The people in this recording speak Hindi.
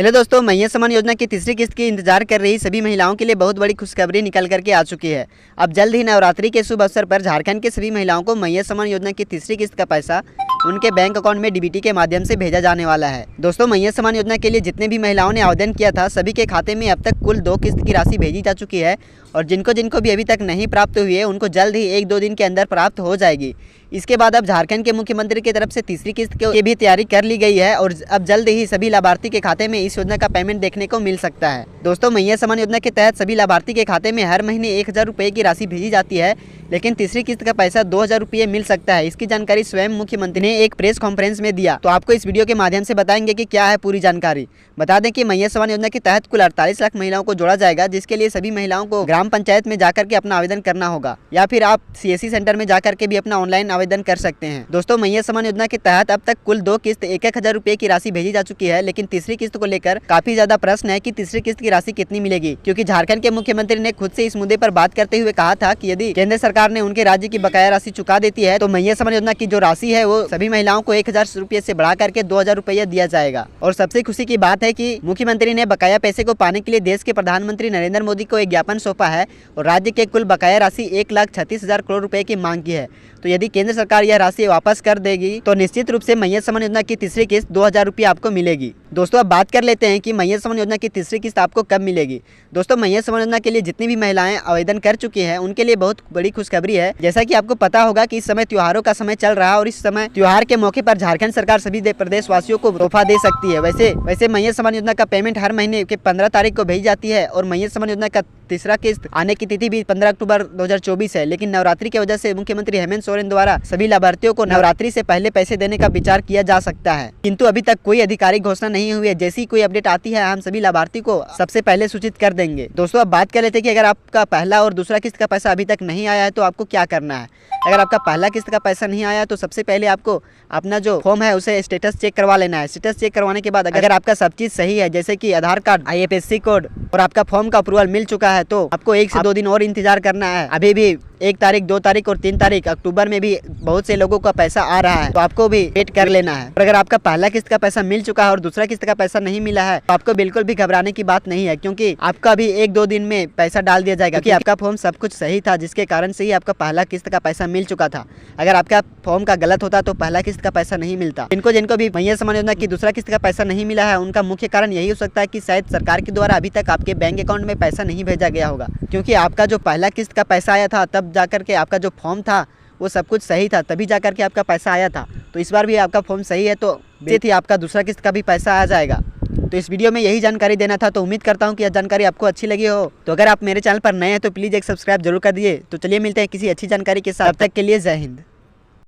हेलो दोस्तों, मैया सम्मान योजना की तीसरी किस्त की इंतजार कर रही सभी महिलाओं के लिए बहुत बड़ी खुशखबरी निकल करके आ चुकी है। अब जल्द ही नवरात्रि के शुभ अवसर पर झारखंड के सभी महिलाओं को मैया सम्मान योजना की तीसरी किस्त का पैसा उनके बैंक अकाउंट में डीबीटी के माध्यम से भेजा जाने वाला है। दोस्तों, मैया सम्मान योजना के लिए जितने भी महिलाओं ने आवेदन किया था सभी के खाते में अब तक कुल 2 किस्त की राशि भेजी जा चुकी है और जिनको जिनको भी अभी तक नहीं प्राप्त हुई है उनको जल्द ही 1-2 दिन के अंदर प्राप्त हो जाएगी। इसके बाद अब झारखंड के मुख्यमंत्री की तरफ से तीसरी किस्त की भी तैयारी कर ली गई है और अब जल्द ही सभी लाभार्थी के खाते में इस योजना का पेमेंट देखने को मिल सकता है। दोस्तों, मैया सम्मान योजना के तहत सभी लाभार्थी के खाते में हर महीने 1000 रुपये की राशि भेजी जाती है, लेकिन तीसरी किस्त का पैसा 2000 रुपये मिल सकता है। इसकी जानकारी स्वयं मुख्यमंत्री ने एक प्रेस कॉन्फ्रेंस में दिया, तो आपको इस वीडियो के माध्यम से बताएंगे कि क्या है पूरी जानकारी। बता दें कि मैया सम्मान योजना के तहत कुल 48 लाख महिलाओं को जोड़ा जाएगा, जिसके लिए सभी महिलाओं को ग्राम पंचायत में जाकर के अपना आवेदन करना होगा या फिर आप CSC सेंटर में जाकर के भी अपना ऑनलाइन आवेदन कर सकते हैं। दोस्तों, मैया सम्मान योजना के तहत अब तक कुल 2 किस्त 1-1000 रुपये की राशि भेजी जा चुकी है, लेकिन तीसरी किस्त को लेकर काफी ज्यादा प्रश्न है कि तीसरी किस्त की राशि कितनी मिलेगी, क्योंकि झारखंड के मुख्यमंत्री ने खुद से इस मुद्दे पर बात करते हुए कहा था कि यदि केंद्र सरकार ने उनके राज्य की बकाया राशि चुका देती है तो मैया सम्मान योजना की जो राशि है वो सभी महिलाओं को 1000 रुपये से बढ़ा करके 2000 रुपया दिया जाएगा। और सबसे खुशी की बात है कि मुख्यमंत्री ने बकाया पैसे को पाने के लिए देश के प्रधानमंत्री नरेंद्र मोदी को एक ज्ञापन सौंपा है और राज्य के कुल बकाया राशि 1,36,000 करोड़ रुपए की मांग की है। तो यदि केंद्र सरकार यह राशि वापस कर देगी तो निश्चित रूप से मैया सम्मान योजना की तीसरी किस्त 2000 रुपये आपको मिलेगी। दोस्तों, अब बात कर लेते हैं कि मैया सम्मान योजना की तीसरी किस्त आपको कब मिलेगी। दोस्तों, मैया सम्मान योजना के लिए जितनी भी महिलाएं आवेदन कर चुकी हैं उनके लिए बहुत बड़ी खुशखबरी है। जैसा कि आपको पता होगा कि इस समय त्योहारों का समय चल रहा है और इस समय त्योहार के मौके पर झारखंड सरकार सभी प्रदेशवासियों को तोहफा दे सकती है। वैसे मैया सम्मान योजना का पेमेंट हर महीने के 15 तारीख को भेजी जाती है और मैया सम्मान योजना का तीसरा किस्त आने की तिथि भी 15 अक्टूबर 2024 है, लेकिन नवरात्रि की वजह से मुख्यमंत्री हेमंत सोरेन द्वारा सभी लाभार्थियों को नवरात्रि से पहले पैसे देने का विचार किया जा सकता है, किंतु अभी तक कोई आधिकारिक घोषणा नहीं हुई है। जैसी कोई अपडेट आती है हम सभी लाभार्थी को सबसे पहले सूचित कर देंगे। दोस्तों, अब बात कर लेते हैं कि अगर आपका पहला और दूसरा किस्त का पैसा अभी तक नहीं आया है तो आपको क्या करना है। अगर आपका पहला किस्त का पैसा नहीं आया तो सबसे पहले आपको अपना जो फॉर्म है उसे स्टेटस चेक करवा लेना है। स्टेटस चेक करवाने के बाद अगर आपका सब चीज सही है, जैसे कि आधार कार्ड, IFSC कोड और आपका फॉर्म का अप्रूवल मिल चुका है, तो आपको 1 से 2 दिन और इंतजार करना है। अभी भी 1 तारीख, 2 तारीख और 3 तारीख अक्टूबर में भी बहुत से लोगों का पैसा आ रहा है, तो आपको भी वेट कर लेना है। और अगर आपका पहला किस्त का पैसा मिल चुका है और दूसरा किस्त का पैसा नहीं मिला है तो आपको बिल्कुल भी घबराने की बात नहीं है, क्योंकि आपका भी 1-2 दिन में पैसा डाल दिया जाएगा, क्योंकि आपका फॉर्म सब कुछ सही था, जिसके कारण से ही आपका पहला किस्त का पैसा मिल चुका था। अगर आपका फॉर्म का गलत होता तो पहला किस्त का पैसा नहीं मिलता। जिनको भी मैया सम्मान योजना की दूसरा किस्त का पैसा नहीं मिला है उनका मुख्य कारण यही हो सकता है कि शायद सरकार के द्वारा अभी तक आपके बैंक अकाउंट में पैसा नहीं भेजा गया होगा, क्योंकि आपका जो पहला किस्त का पैसा आया था तब जाकर के आपका जो फॉर्म था वो सब कुछ सही था, तभी जाकर के आपका पैसा आया था। तो इस बार भी आपका फॉर्म सही है तो ही आपका दूसरा किस्त का भी पैसा आ जाएगा। तो इस वीडियो में यही जानकारी देना था, तो उम्मीद करता हूँ कि यह जानकारी आपको अच्छी लगी हो। तो अगर आप मेरे चैनल पर नए हैं तो प्लीज़ एक सब्सक्राइब जरूर कर दिए। तो चलिए मिलते हैं किसी अच्छी जानकारी के साथ, तब तक के लिए जय हिंद।